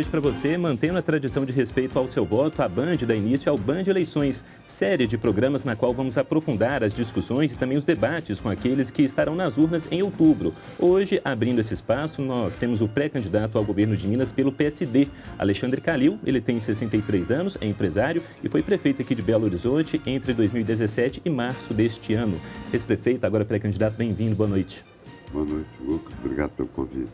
noite para você. Mantendo a tradição de respeito ao seu voto, a Band dá início ao Band Eleições, série de programas na qual vamos aprofundar as discussões e também os debates com aqueles que estarão nas urnas em outubro. Hoje, abrindo esse espaço, nós temos o pré-candidato ao governo de Minas pelo PSD, Alexandre Calil. Ele tem 63 anos, é empresário e foi prefeito aqui de Belo Horizonte entre 2017 e março deste ano. Ex-prefeito, agora pré-candidato, bem-vindo, boa noite. Boa noite, Lucas. Obrigado pelo convite.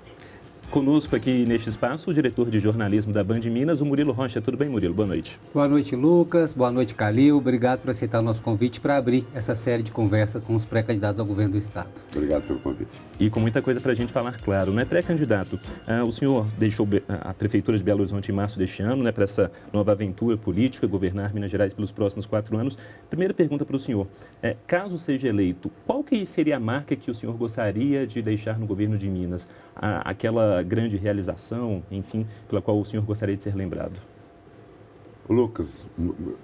Conosco aqui neste espaço, o diretor de jornalismo da Band Minas, o Murilo Rocha. Tudo bem, Murilo? Boa noite. Boa noite, Lucas. Boa noite, Calil. Obrigado por aceitar o nosso convite para abrir essa série de conversa com os pré-candidatos ao governo do Estado. Obrigado pelo convite. E com muita coisa para a gente falar, claro, né? Pré-candidato, o senhor deixou a Prefeitura de Belo Horizonte em março deste ano, né? Para essa nova aventura política, governar Minas Gerais pelos próximos 4 anos. Primeira pergunta para o senhor. Caso seja eleito, qual que seria a marca que o senhor gostaria de deixar no governo de Minas? Aquela grande realização, enfim, pela qual o senhor gostaria de ser lembrado? Lucas,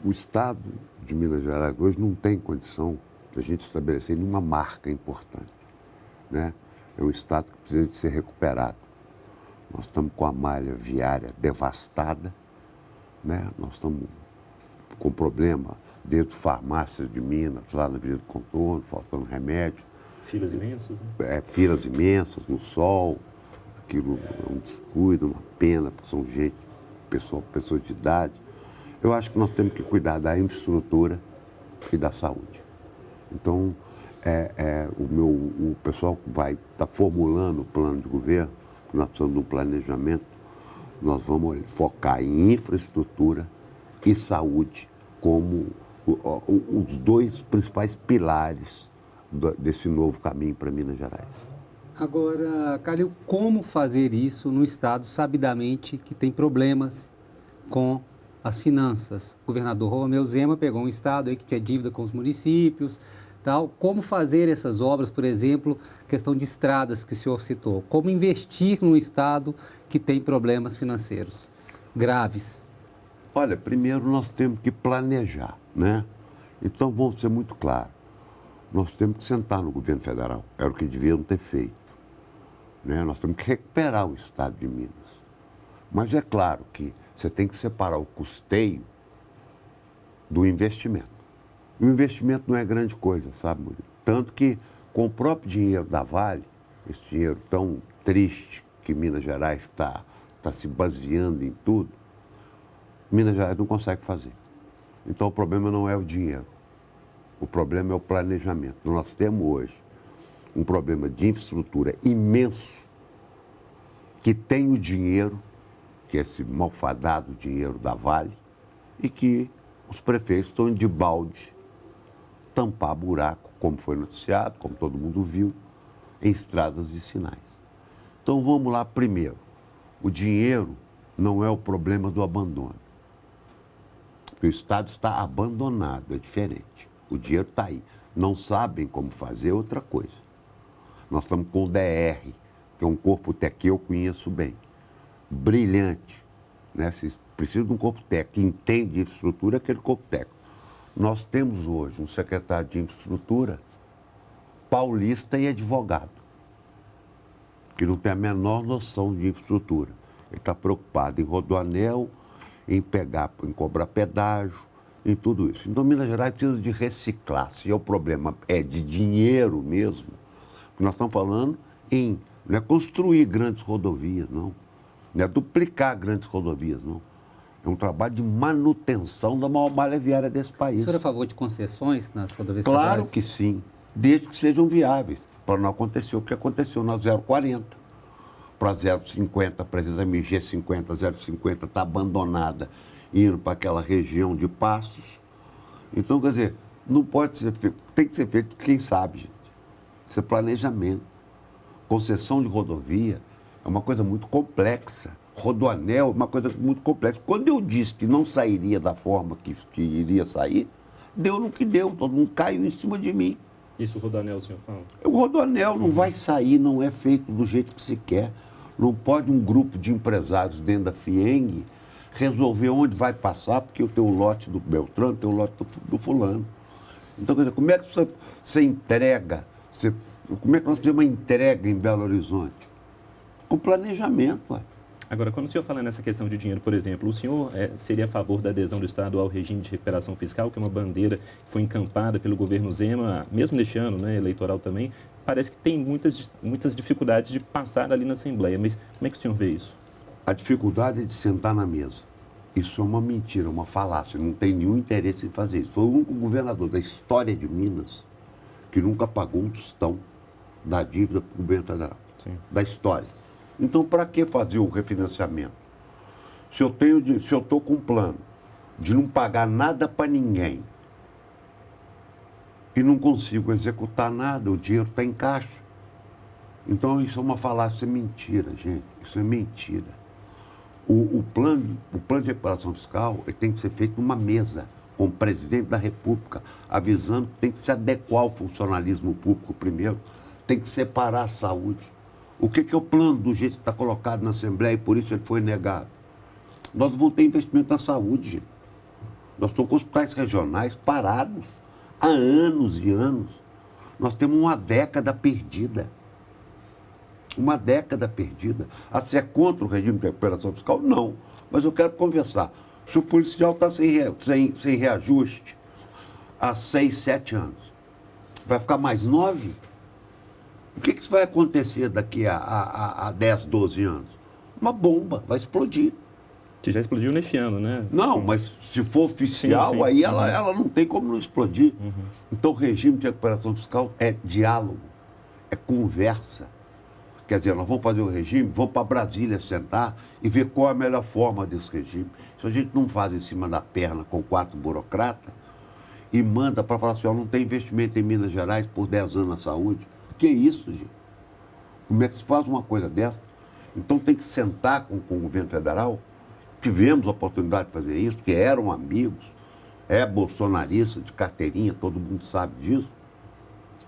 o Estado de Minas Gerais hoje não tem condição de a gente estabelecer nenhuma marca importante, né? É um Estado que precisa de ser recuperado. Nós estamos com a malha viária devastada, né? Nós estamos com problema dentro de farmácias de Minas, lá na Avenida do Contorno, faltando remédio. Filas imensas, né? Filas imensas no sol. Aquilo é um descuido, uma pena, porque são pessoas de idade. Eu acho que nós temos que cuidar da infraestrutura e da saúde. Então, o pessoal vai estar formulando o plano de governo, nós precisamos de um planejamento, nós vamos focar em infraestrutura e saúde como os dois principais pilares desse novo caminho para Minas Gerais. Agora, Calil, como fazer isso no Estado sabidamente que tem problemas com as finanças? O governador Romeu Zema pegou um Estado aí que tinha dívida com os municípios, tal. Como fazer essas obras, por exemplo, questão de estradas que o senhor citou? Como investir num Estado que tem problemas financeiros graves? Olha, primeiro nós temos que planejar, né? Então, vamos ser muito claros. Nós temos que sentar no governo federal. Era o que deviam ter feito. Né? Nós temos que recuperar o Estado de Minas. Mas é claro que você tem que separar o custeio do investimento. E o investimento não é grande coisa, sabe, Murilo? Tanto que, com o próprio dinheiro da Vale, esse dinheiro tão triste que Minas Gerais está se baseando em tudo, Minas Gerais não consegue fazer. Então, o problema não é o dinheiro. O problema é o planejamento. Nós temos hoje um problema de infraestrutura imenso, que tem o dinheiro, que é esse malfadado dinheiro da Vale, e que os prefeitos estão de balde tampar buraco, como foi noticiado, como todo mundo viu, em estradas vicinais. Então vamos lá primeiro. O dinheiro não é o problema do abandono. Porque o Estado está abandonado, é diferente. O dinheiro está aí. Não sabem como fazer outra coisa. Nós estamos com o DR, que é um corpo técnico que eu conheço bem, brilhante, né? Se precisa de um corpo técnico que entende de infraestrutura, aquele corpo técnico. Nós temos hoje um secretário de infraestrutura paulista e advogado, que não tem a menor noção de infraestrutura. Ele está preocupado em rodoanel, em cobrar pedágio, em tudo isso. Então, Minas Gerais precisa de reciclar. Se o problema é de dinheiro mesmo, nós estamos falando não é construir grandes rodovias, não é duplicar grandes rodovias, não. É um trabalho de manutenção da maior malha viária desse país. O senhor é a favor de concessões nas rodovias federais? federais? Claro que sim, desde que sejam viáveis, para não acontecer o que aconteceu na 040. Para 050, por exemplo, a MG 50, 050 está abandonada, indo para aquela região de Passos. Então, quer dizer, não pode ser feito, tem que ser feito quem sabe, gente. Isso é planejamento. Concessão de rodovia é uma coisa muito complexa. Rodoanel é uma coisa muito complexa. Quando eu disse que não sairia da forma que iria sair, deu no que deu. Todo mundo caiu em cima de mim. Isso o rodoanel, o senhor fala? O rodoanel não vai sair, não é feito do jeito que se quer. Não pode um grupo de empresários dentro da FIENG resolver onde vai passar, porque eu tenho o lote do Beltrano, tenho o lote do fulano. Então, quer dizer, como é que você entrega? Como é que nós temos uma entrega em Belo Horizonte? Com planejamento, ué. Agora, quando o senhor fala nessa questão de dinheiro, por exemplo, o senhor seria a favor da adesão do Estado ao regime de recuperação fiscal, que é uma bandeira que foi encampada pelo governo Zema, mesmo neste ano, né, eleitoral também? Parece que tem muitas dificuldades de passar ali na Assembleia, mas como é que o senhor vê isso? A dificuldade é de sentar na mesa. Isso é uma mentira, uma falácia. Não tem nenhum interesse em fazer isso. Foi o único governador da história de Minas que nunca pagou um tostão da dívida para o governo federal. Sim. Da história. Então, para que fazer o refinanciamento? Se eu estou com um plano de não pagar nada para ninguém e não consigo executar nada, o dinheiro está em caixa. Então, isso é uma falácia, isso é mentira, gente. Isso é mentira. O plano de recuperação fiscal ele tem que ser feito numa mesa com o presidente da República, avisando que tem que se adequar ao funcionalismo público primeiro, tem que separar a saúde. O que é o plano do jeito que está colocado na Assembleia e por isso ele foi negado? Nós não vamos ter investimento na saúde, gente. Nós estamos com hospitais regionais parados há anos e anos. Nós temos uma década perdida. Uma década perdida. Você é contra o regime de recuperação fiscal? Não. Mas eu quero conversar. Se o policial está sem reajuste há 6, 7 anos, vai ficar mais 9? O que vai acontecer daqui a 10, 12 anos? Uma bomba, vai explodir. Que já explodiu neste ano, né? Não, mas se for oficial, sim. aí ela não tem como não explodir. Então, o regime de recuperação fiscal é diálogo, é conversa. Quer dizer, nós vamos fazer o regime, vamos para Brasília sentar e ver qual é a melhor forma desse regime. Se a gente não faz em cima da perna com 4 burocratas e manda para falar assim, ó, não tem investimento em Minas Gerais por 10 anos na saúde. Que isso, gente? Como é que se faz uma coisa dessa? Então tem que sentar com o governo federal. Tivemos a oportunidade de fazer isso, porque eram amigos, bolsonarista de carteirinha, todo mundo sabe disso.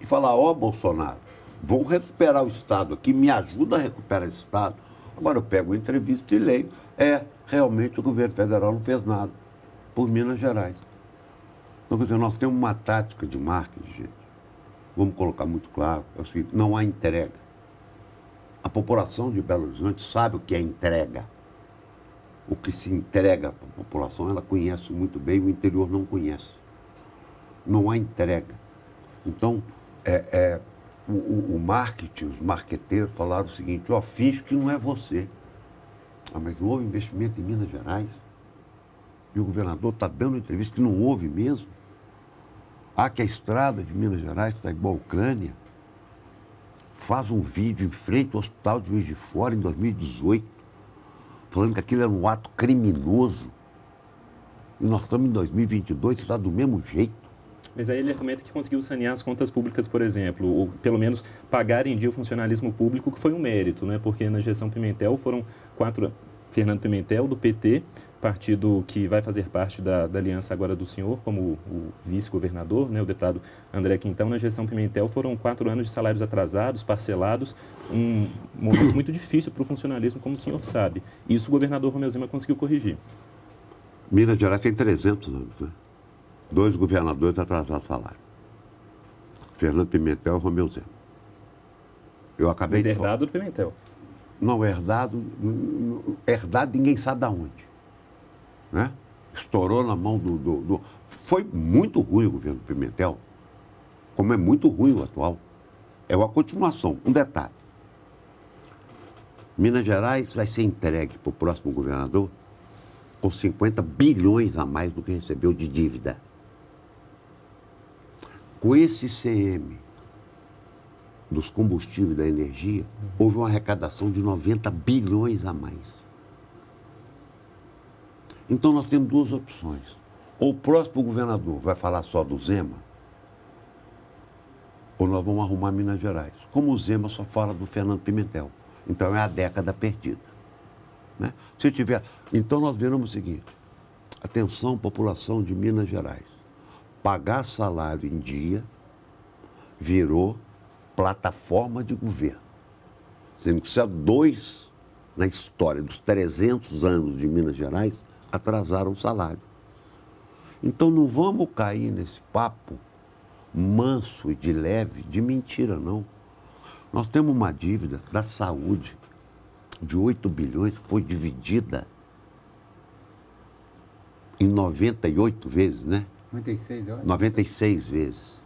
E falar, ó, Bolsonaro, vou recuperar o Estado aqui, me ajuda a recuperar esse Estado. Agora eu pego uma entrevista e leio. Realmente o governo federal não fez nada por Minas Gerais. Então, quer dizer, nós temos uma tática de marketing, gente. Vamos colocar muito claro, é o seguinte, não há entrega. A população de Belo Horizonte sabe o que é entrega. O que se entrega para a população, ela conhece muito bem, o interior não conhece. Não há entrega. Então, o marketing, os marqueteiros falaram o seguinte, ó, finge que não é você. Mas não houve investimento em Minas Gerais. E o governador está dando entrevista que não houve mesmo. Que a estrada de Minas Gerais está igual à Ucrânia. Faz um vídeo em frente ao Hospital de Juiz de Fora em 2018, falando que aquilo era um ato criminoso. E nós estamos em 2022, está do mesmo jeito. Mas aí ele argumenta que conseguiu sanear as contas públicas, por exemplo, ou pelo menos pagar em dia o funcionalismo público, que foi um mérito, né? Porque na gestão Pimentel foram 4... Fernando Pimentel, do PT, partido que vai fazer parte da aliança agora do senhor, como o vice-governador, né, o deputado André Quintão. Na gestão Pimentel foram 4 anos de salários atrasados, parcelados, um momento muito difícil para o funcionalismo, como o senhor sabe. Isso o governador Romeu Zema conseguiu corrigir. Minas Gerais tem 300 anos, né? 2 governadores atrasados salário. Fernando Pimentel e Romeu Zema. Eu acabei Mas herdado do Pimentel. Não, herdado ninguém sabe de onde. Né? Estourou na mão do... Foi muito ruim o governo Pimentel, como é muito ruim o atual. É uma continuação. Um detalhe. Minas Gerais vai ser entregue para o próximo governador com 50 bilhões a mais do que recebeu de dívida. Com esse ICM dos combustíveis, da energia, houve uma arrecadação de 90 bilhões a mais. Então nós temos 2 opções. Ou o próximo governador vai falar só do Zema, ou nós vamos arrumar Minas Gerais. Como o Zema só fala do Fernando Pimentel. Então é a década perdida. Né? Se tiver... Então nós veremos o seguinte, atenção, população de Minas Gerais, pagar salário em dia virou plataforma de governo. Sendo que só 2 na história dos 300 anos de Minas Gerais atrasaram o salário. Então não vamos cair nesse papo manso e de leve, de mentira, não. Nós temos uma dívida da saúde de 8 bilhões foi dividida em 98 vezes, né? 96, eu acho. 96 vezes.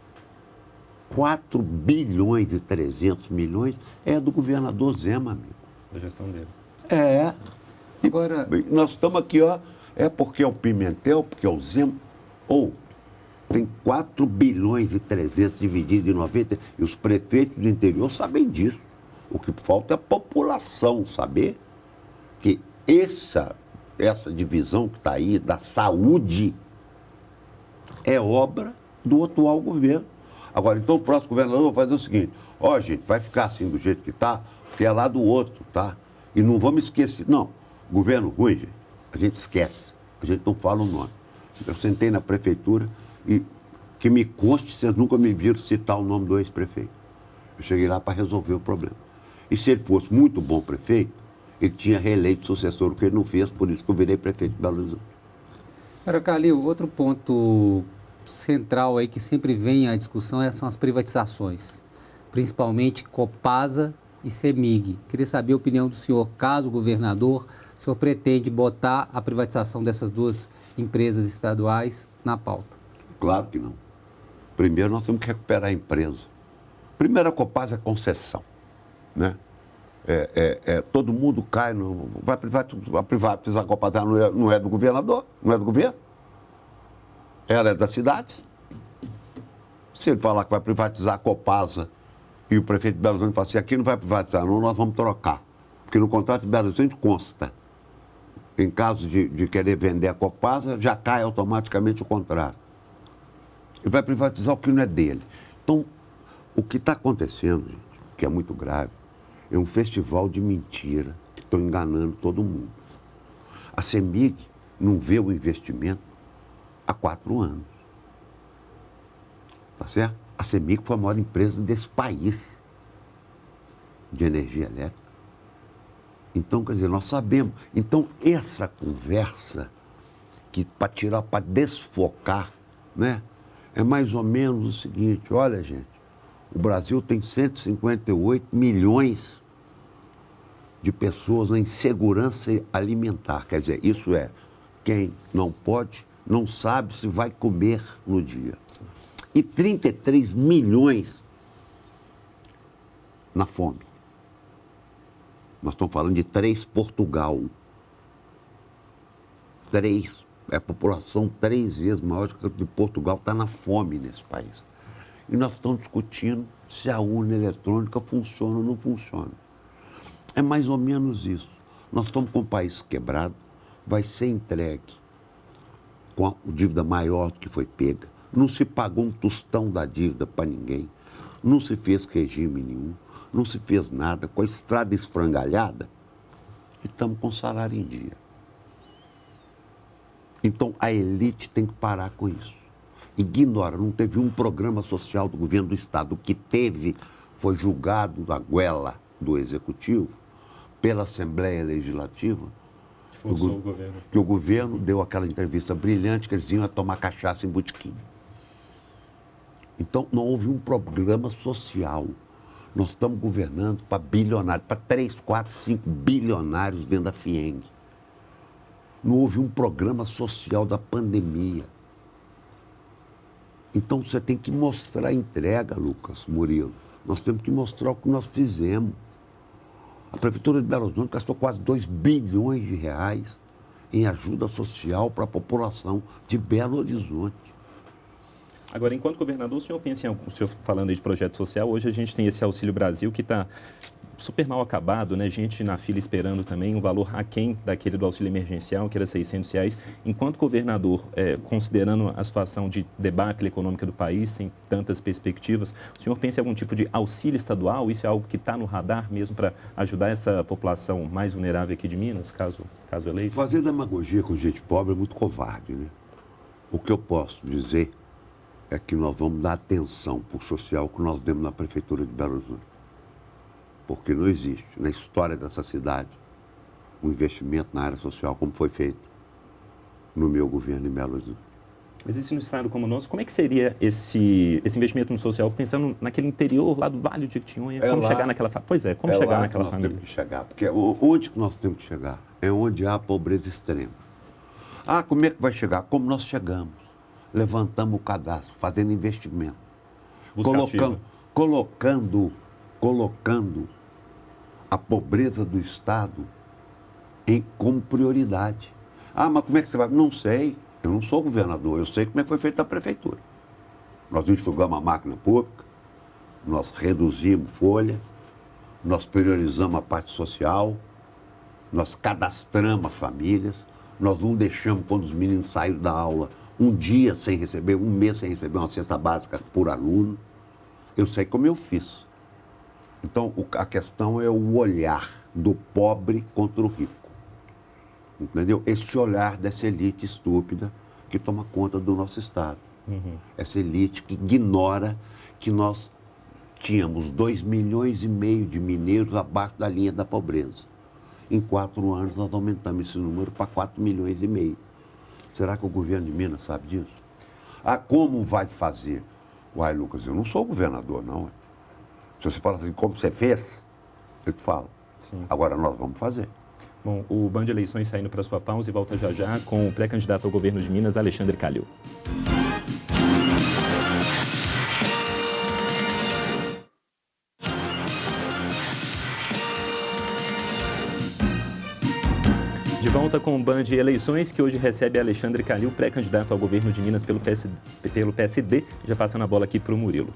4 bilhões e 300 milhões é do governador Zema, amigo. Da gestão dele. É. Agora, Nós estamos aqui, ó, é porque é o Pimentel, porque é o Zema, ou tem 4 bilhões e 300 dividido em 90, e os prefeitos do interior sabem disso. O que falta é a população saber que essa divisão que está aí da saúde é obra do atual governo. Agora, então o próximo governador vai fazer o seguinte: ó, gente, vai ficar assim do jeito que está, porque é lá do outro, tá? E não vamos esquecer. Não, governo ruim, gente, a gente esquece, a gente não fala o nome. Eu sentei na prefeitura e, que me conste, vocês nunca me viram citar o nome do ex-prefeito. Eu cheguei lá para resolver o problema. E se ele fosse muito bom prefeito, ele tinha reeleito sucessor, o que ele não fez, por isso que eu virei prefeito de Belo Horizonte. Agora, Calil, outro ponto central aí que sempre vem à discussão são as privatizações, principalmente Copasa e CEMIG. Queria saber a opinião do senhor, caso governador, o senhor pretende botar a privatização dessas duas empresas estaduais na pauta? Claro que não. Primeiro nós temos que recuperar a empresa. Primeiro a Copasa é concessão, né? Todo mundo cai, vai privatizar a Copasa, não é do governador, não é do governo. Ela é das cidades. Se ele falar que vai privatizar a Copasa e o prefeito de Belo Horizonte fala assim, aqui não vai privatizar, não, nós vamos trocar. Porque no contrato de Belo Horizonte consta, em caso de querer vender a Copasa, já cai automaticamente o contrato. Ele vai privatizar o que não é dele. Então, o que está acontecendo, gente, que é muito grave, é um festival de mentira que estão enganando todo mundo. A CEMIG não vê o investimento há 4 anos. Tá certo? A CEMIG foi a maior empresa desse país de energia elétrica. Então, quer dizer, nós sabemos. Então, essa conversa, que para desfocar, né, é mais ou menos o seguinte: olha, gente, o Brasil tem 158 milhões de pessoas em insegurança alimentar. Quer dizer, isso é, quem não pode, não sabe se vai comer no dia. E 33 milhões na fome. Nós estamos falando de 3 Portugal. 3, é a população 3 vezes maior do que a de Portugal, está na fome nesse país. E nós estamos discutindo se a urna eletrônica funciona ou não funciona. É mais ou menos isso. Nós estamos com um país quebrado, vai ser entregue com a dívida maior do que foi pega. Não se pagou um tostão da dívida para ninguém. Não se fez regime nenhum. Não se fez nada. Com a estrada esfrangalhada, e estamos com salário em dia. Então, a elite tem que parar com isso. Ignora, não teve um programa social do governo do Estado. O que teve foi julgado na goela do Executivo pela Assembleia Legislativa. Forçou o governo. Que o governo deu aquela entrevista brilhante que eles iam tomar cachaça em botequim. Então, não houve um programa social. Nós estamos governando para bilionários, para 3, 4, 5 bilionários dentro da FIENG. Não houve um programa social da pandemia. Então, você tem que mostrar a entrega, Lucas, Murilo. Nós temos que mostrar o que nós fizemos. A Prefeitura de Belo Horizonte gastou quase 2 bilhões de reais em ajuda social para a população de Belo Horizonte. Agora, enquanto governador, o senhor pensa em algo, o senhor falando aí de projeto social, hoje a gente tem esse Auxílio Brasil que está super mal acabado, né? Gente na fila esperando também, um valor aquém daquele do auxílio emergencial, que era R$600. Enquanto governador, considerando a situação de debacle econômica do país, sem tantas perspectivas, o senhor pensa em algum tipo de auxílio estadual? Isso é algo que está no radar mesmo para ajudar essa população mais vulnerável aqui de Minas, caso eleito? Fazer demagogia com gente pobre é muito covarde, né? O que eu posso dizer é que nós vamos dar atenção para o social que nós demos na Prefeitura de Belo Horizonte. Porque não existe na história dessa cidade um investimento na área social como foi feito no meu governo em Belo Horizonte. Mas esse no estado como o nosso, como é que seria esse investimento no social, pensando naquele interior lá do Vale de Jequitinhonha, como chegar naquela família? Pois é, como chegar naquela família? Temos que chegar, porque onde que nós temos que chegar? É onde há pobreza extrema. Ah, como é que vai chegar? Como nós chegamos? Levantamos o cadastro, fazendo investimento. Colocando a pobreza do Estado como prioridade. Ah, mas como é que você vai? Não sei. Eu não sou governador, eu sei como é que foi feita a prefeitura. Nós enxugamos a máquina pública, nós reduzimos folha, nós priorizamos a parte social, nós cadastramos as famílias, nós não deixamos quando os meninos saíram da aula um dia sem receber, um mês sem receber uma cesta básica por aluno. Eu sei como eu fiz. Então, a questão é o olhar do pobre contra o rico. Entendeu? Este olhar dessa elite estúpida que toma conta do nosso Estado. Essa elite que ignora que nós tínhamos 2,5 milhões de mineiros abaixo da linha da pobreza. Em 4 anos, nós aumentamos esse número para 4,5 milhões. Será que o governo de Minas sabe disso? Ah, como vai fazer? Uai, Lucas, eu não sou governador, não. Se você fala assim, como você fez, eu te falo. Sim. Agora nós vamos fazer. Bom, o Band Eleições saindo para sua pausa e volta já já com o pré-candidato ao governo de Minas, Alexandre Calil. De volta com o Band Eleições, que hoje recebe Alexandre Calil, pré-candidato ao governo de Minas pelo PSD. Já passando a bola aqui para o Murilo.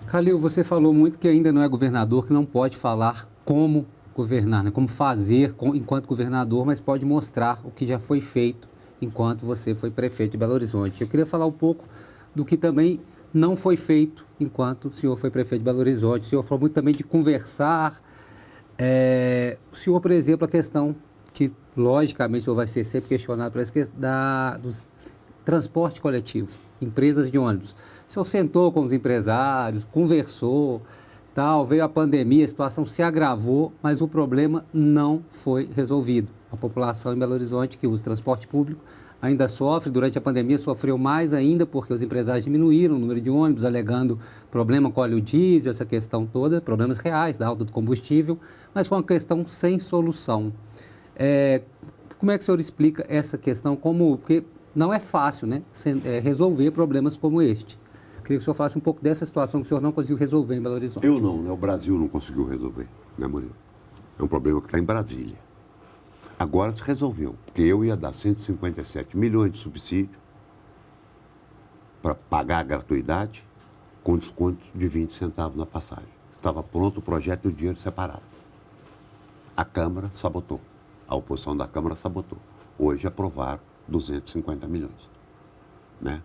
Calil, você falou muito que ainda não é governador, que não pode falar como governar, né? Como fazer enquanto governador, mas pode mostrar o que já foi feito enquanto você foi prefeito de Belo Horizonte. Eu queria falar um pouco do que também não foi feito enquanto o senhor foi prefeito de Belo Horizonte. O senhor falou muito também de conversar. O senhor, por exemplo, a questão que, logicamente, o senhor vai ser sempre questionado por essa questão do transporte coletivo, empresas de ônibus. O senhor sentou com os empresários, conversou, veio a pandemia, a situação se agravou, mas o problema não foi resolvido. A população em Belo Horizonte que usa transporte público ainda sofre, durante a pandemia sofreu mais ainda porque os empresários diminuíram o número de ônibus, alegando problema com óleo diesel, essa questão toda, problemas reais da alta do combustível, mas foi uma questão sem solução. Como é que o senhor explica essa questão? Porque não é fácil, né, resolver problemas como este. Queria que o senhor falasse um pouco dessa situação que o senhor não conseguiu resolver em Belo Horizonte. Eu não, né? O Brasil não conseguiu resolver, né, Murilo? É um problema que está em Brasília. Agora se resolveu, porque eu ia dar 157 milhões de subsídio para pagar a gratuidade com desconto de 20 centavos na passagem. Estava pronto o projeto e o dinheiro separado. A Câmara sabotou. A oposição da Câmara sabotou. Hoje aprovaram 250 milhões, né?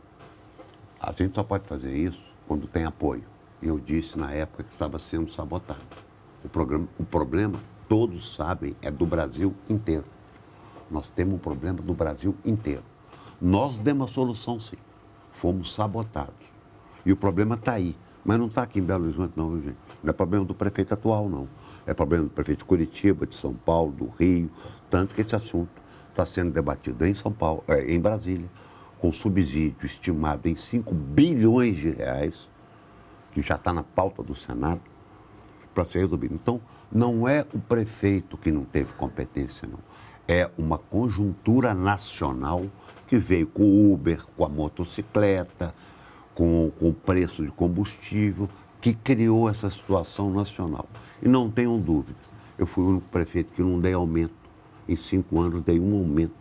A gente só pode fazer isso quando tem apoio. E eu disse na época que estava sendo sabotado. O problema, todos sabem, é do Brasil inteiro. Nós temos um problema do Brasil inteiro. Nós demos a solução, sim. Fomos sabotados. E o problema está aí. Mas não está aqui em Belo Horizonte, não, viu, gente? Não é problema do prefeito atual, não. É problema do prefeito de Curitiba, de São Paulo, do Rio. Tanto que esse assunto está sendo debatido em São Paulo, em Brasília, com subsídio estimado em 5 bilhões de reais, que já está na pauta do Senado, para ser resolvido. Então, não é o prefeito que não teve competência, não. É uma conjuntura nacional que veio com o Uber, com a motocicleta, com o preço de combustível, que criou essa situação nacional. E não tenham dúvidas, eu fui o único prefeito que não dei aumento. Em 5 anos, dei um aumento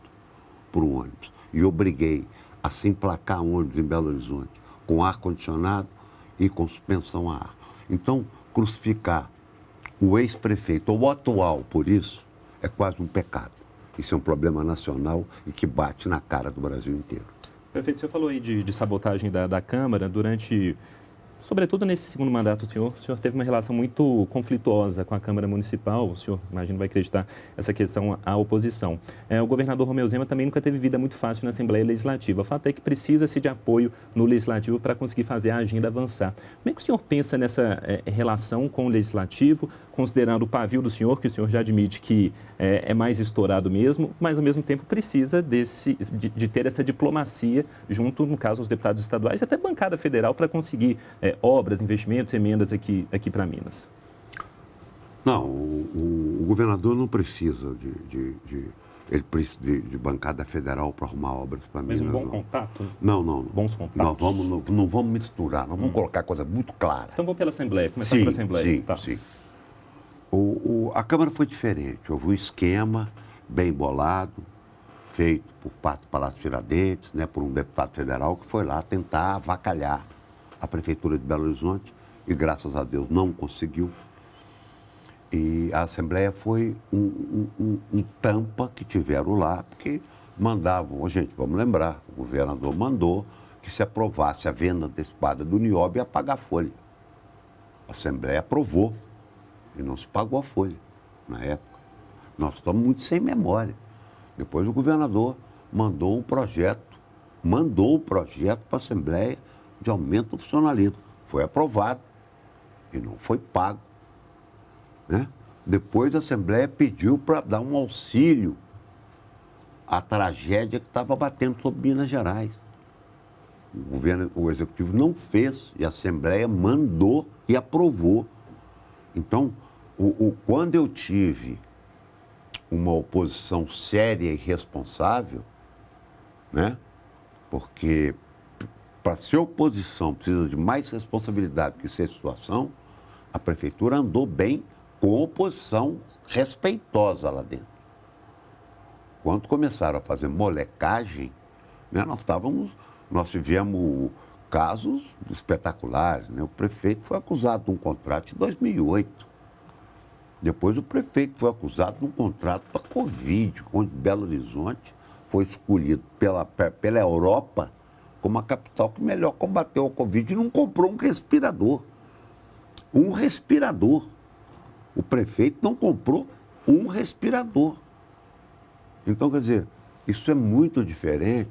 para o ônibus. E obriguei a se emplacar ônibus em Belo Horizonte com ar-condicionado e com suspensão a ar. Então, crucificar o ex-prefeito ou o atual por isso é quase um pecado. Isso é um problema nacional e que bate na cara do Brasil inteiro. Prefeito, o senhor falou aí de sabotagem da Câmara. Durante Sobretudo nesse segundo mandato, o senhor teve uma relação muito conflituosa com a Câmara Municipal, o senhor, imagino, vai acreditar essa questão à oposição. O governador Romeu Zema também nunca teve vida muito fácil na Assembleia Legislativa. O fato é que precisa-se de apoio no Legislativo para conseguir fazer a agenda avançar. Como é que o senhor pensa nessa relação com o Legislativo, considerando o pavio do senhor, que o senhor já admite que é mais estourado mesmo, mas ao mesmo tempo precisa de ter essa diplomacia junto, no caso, aos deputados estaduais e até bancada federal para conseguir obras, investimentos, emendas aqui para Minas? Não, o governador não precisa de bancada federal para arrumar obras para Minas. Mas um bom contato? Não. Bons contatos? Não vamos misturar, nós vamos colocar coisa muito clara. Então vamos pela Assembleia, começar pela Assembleia. Sim. A Câmara foi diferente, houve um esquema bem bolado, feito por parte do Palácio Tiradentes, né, por um deputado federal que foi lá tentar avacalhar a Prefeitura de Belo Horizonte e, graças a Deus, não conseguiu. E a Assembleia foi um tampa que tiveram lá, porque mandavam, gente, vamos lembrar, o governador mandou que se aprovasse a venda antecipada do Nióbio ia pagar a folha. A Assembleia aprovou e não se pagou a folha na época. Nós estamos muito sem memória. Depois o governador mandou um projeto para a Assembleia de aumento do funcionalismo. Foi aprovado e não foi pago. Né? Depois a Assembleia pediu para dar um auxílio à tragédia que estava batendo sobre Minas Gerais. O Executivo não fez e a Assembleia mandou e aprovou. Então, quando eu tive uma oposição séria e responsável, né? Porque para ser oposição precisa de mais responsabilidade que ser situação, a Prefeitura andou bem com oposição respeitosa lá dentro. Quando começaram a fazer molecagem, né, nós tivemos casos espetaculares. Né? O prefeito foi acusado de um contrato em 2008. Depois o prefeito foi acusado de um contrato para a Covid, onde Belo Horizonte foi escolhido pela Europa como a capital que melhor combateu a Covid e não comprou um respirador. Um respirador. O prefeito não comprou um respirador. Então, quer dizer, isso é muito diferente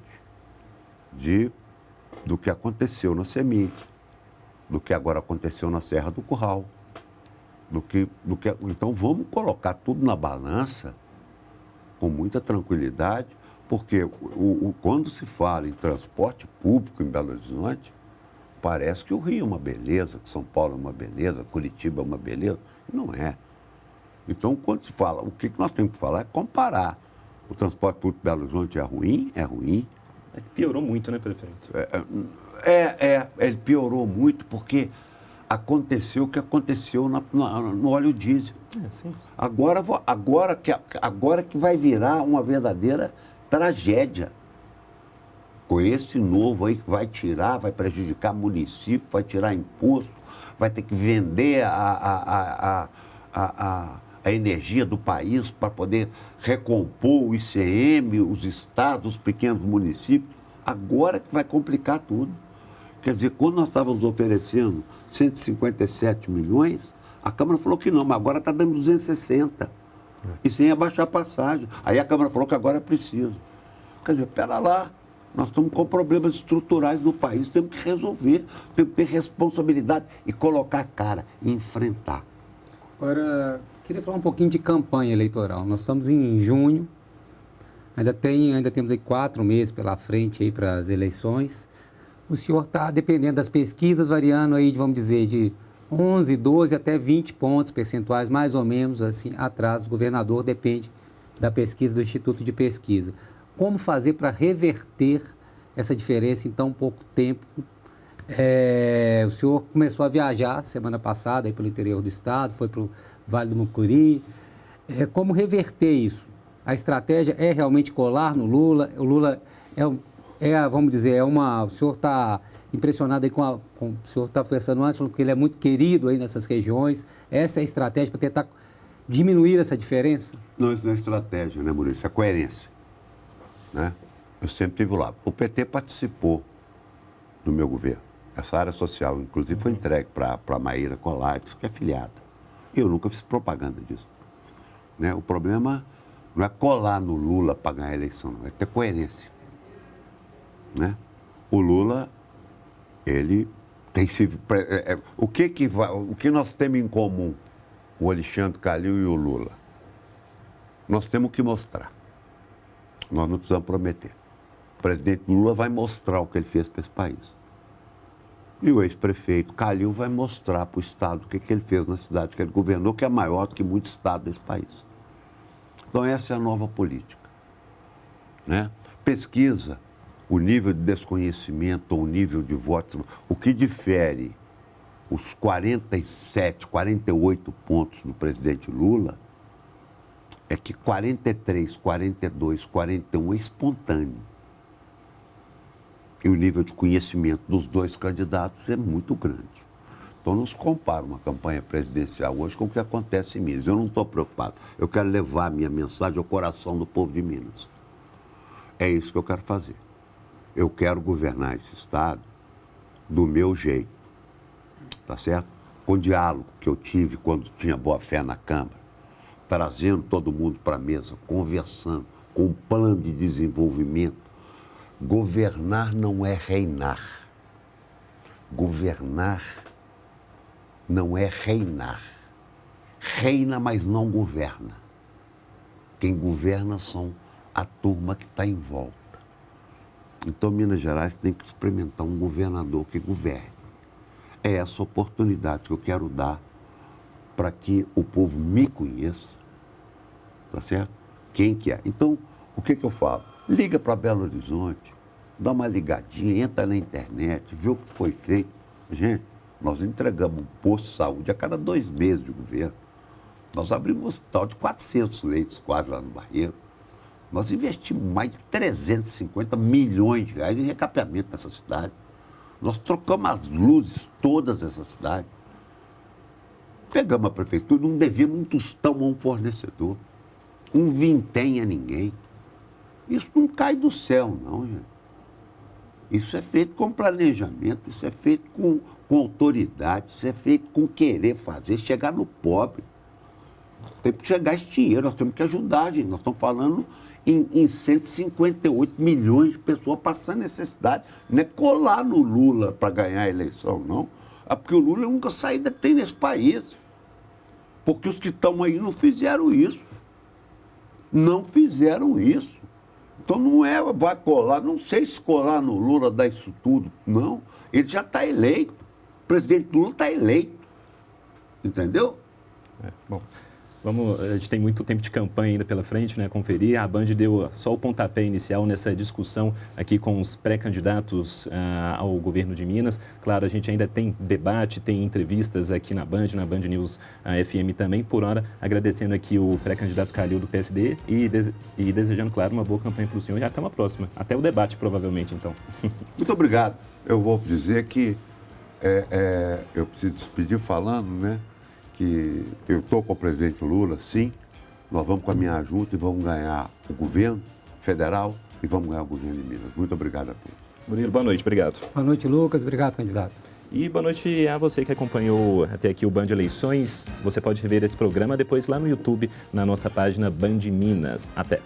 do que aconteceu na CEMIG, do que agora aconteceu na Serra do Curral. Então, vamos colocar tudo na balança com muita tranquilidade, porque quando se fala em transporte público em Belo Horizonte, parece que o Rio é uma beleza, que São Paulo é uma beleza, Curitiba é uma beleza. Não é. Então, quando se fala, o que nós temos que falar é comparar. O transporte público de Belo Horizonte é ruim? É ruim. Piorou muito, né, prefeito? Ele piorou muito porque aconteceu o que aconteceu no óleo diesel. Sim. Agora que vai virar uma verdadeira tragédia. Com esse novo aí que vai prejudicar município, vai tirar imposto, vai ter que vender a energia do país para poder recompor o ICM, os estados, os pequenos municípios. Agora que vai complicar tudo. Quer dizer, quando nós estávamos oferecendo 157 milhões, a Câmara falou que não, mas agora está dando 260. E sem abaixar a passagem. Aí a Câmara falou que agora é preciso. Quer dizer, pera lá, nós estamos com problemas estruturais no país, temos que resolver, temos que ter responsabilidade e colocar a cara e enfrentar. Agora, queria falar um pouquinho de campanha eleitoral. Nós estamos em junho, ainda temos aí 4 meses pela frente aí para as eleições. O senhor está, dependendo das pesquisas, variando aí, vamos dizer, de 11, 12 até 20 pontos percentuais, mais ou menos, assim, atrás do governador, depende da pesquisa do Instituto de Pesquisa. Como fazer para reverter essa diferença em tão pouco tempo? O senhor começou a viajar semana passada aí pelo interior do estado, foi para o Vale do Mucuri. Como reverter isso? A estratégia é realmente colar no Lula? O Lula vamos dizer, o senhor está impressionado aí o senhor está conversando antes, falando que ele é muito querido aí nessas regiões. Essa é a estratégia para tentar diminuir essa diferença? Não, isso não é estratégia, né, Murilo? Isso é coerência. Né? Eu sempre estive lá. O PT participou do meu governo. Essa área social, inclusive, foi entregue para a Maíra Colares, que é filiada. Eu nunca fiz propaganda disso. Né? O problema não é colar no Lula para ganhar a eleição, não. É ter coerência. Né? O Lula, ele tem se... O que nós temos em comum, o Alexandre Calil e o Lula? Nós temos que mostrar. Nós não precisamos prometer. O presidente Lula vai mostrar o que ele fez para esse país. E o ex-prefeito Calil vai mostrar para o Estado o que ele fez na cidade que ele governou, que é maior do que muitos estados desse país. Então, essa é a nova política. Né? Pesquisa o nível de desconhecimento ou o nível de votos. O que difere os 47, 48 pontos do presidente Lula é que 43, 42, 41 é espontâneo. E o nível de conhecimento dos dois candidatos é muito grande. Então, não se compara uma campanha presidencial hoje com o que acontece em Minas. Eu não estou preocupado. Eu quero levar a minha mensagem ao coração do povo de Minas. É isso que eu quero fazer. Eu quero governar esse Estado do meu jeito, tá certo? Com o diálogo que eu tive quando tinha boa fé na Câmara, trazendo todo mundo para a mesa, conversando, com um plano de desenvolvimento. Governar não é reinar. Governar não é reinar. Reina, mas não governa. Quem governa são a turma que está em volta. Então, Minas Gerais tem que experimentar um governador que governe. É essa oportunidade que eu quero dar para que o povo me conheça, tá certo? Quem que é. Então, o que eu falo? Liga para Belo Horizonte, dá uma ligadinha, entra na internet, vê o que foi feito. Gente, nós entregamos um posto de saúde a cada 2 meses de governo. Nós abrimos um hospital de 400 leitos quase lá no Barreiro. Nós investimos mais de 350 milhões de reais em recapeamento nessa cidade. Nós trocamos as luzes todas dessa cidade. Pegamos a prefeitura, não devíamos um tostão a um fornecedor, um vintém a ninguém. Isso não cai do céu, não, gente. Isso é feito com planejamento, isso é feito com autoridade, isso é feito com querer fazer, chegar no pobre. Tem que chegar esse dinheiro, nós temos que ajudar, gente. Nós estamos falando em 158 milhões de pessoas passando necessidade. Não é colar no Lula para ganhar a eleição, não. É porque o Lula nunca saída tem nesse país. Porque os que estão aí não fizeram isso. Não fizeram isso. Então não é, vai colar, não sei se colar no Lula dá isso tudo, não. Ele já está eleito. O presidente Lula está eleito. Entendeu? Bom, a gente tem muito tempo de campanha ainda pela frente, né, a conferir. A Band deu só o pontapé inicial nessa discussão aqui com os pré-candidatos ao governo de Minas. Claro, a gente ainda tem debate, tem entrevistas aqui na Band News FM também. Por hora, agradecendo aqui o pré-candidato Calil do PSD e desejando, claro, uma boa campanha para o senhor e até uma próxima. Até o debate, provavelmente, então. Muito obrigado. Eu vou dizer que eu preciso despedir falando, né? Que eu estou com o presidente Lula, sim, nós vamos caminhar junto e vamos ganhar o governo federal e vamos ganhar o governo de Minas. Muito obrigado a todos. Murilo, boa noite, obrigado. Boa noite, Lucas. Obrigado, candidato. E boa noite a você que acompanhou até aqui o Band Eleições. Você pode rever esse programa depois lá no YouTube, na nossa página Band Minas. Até!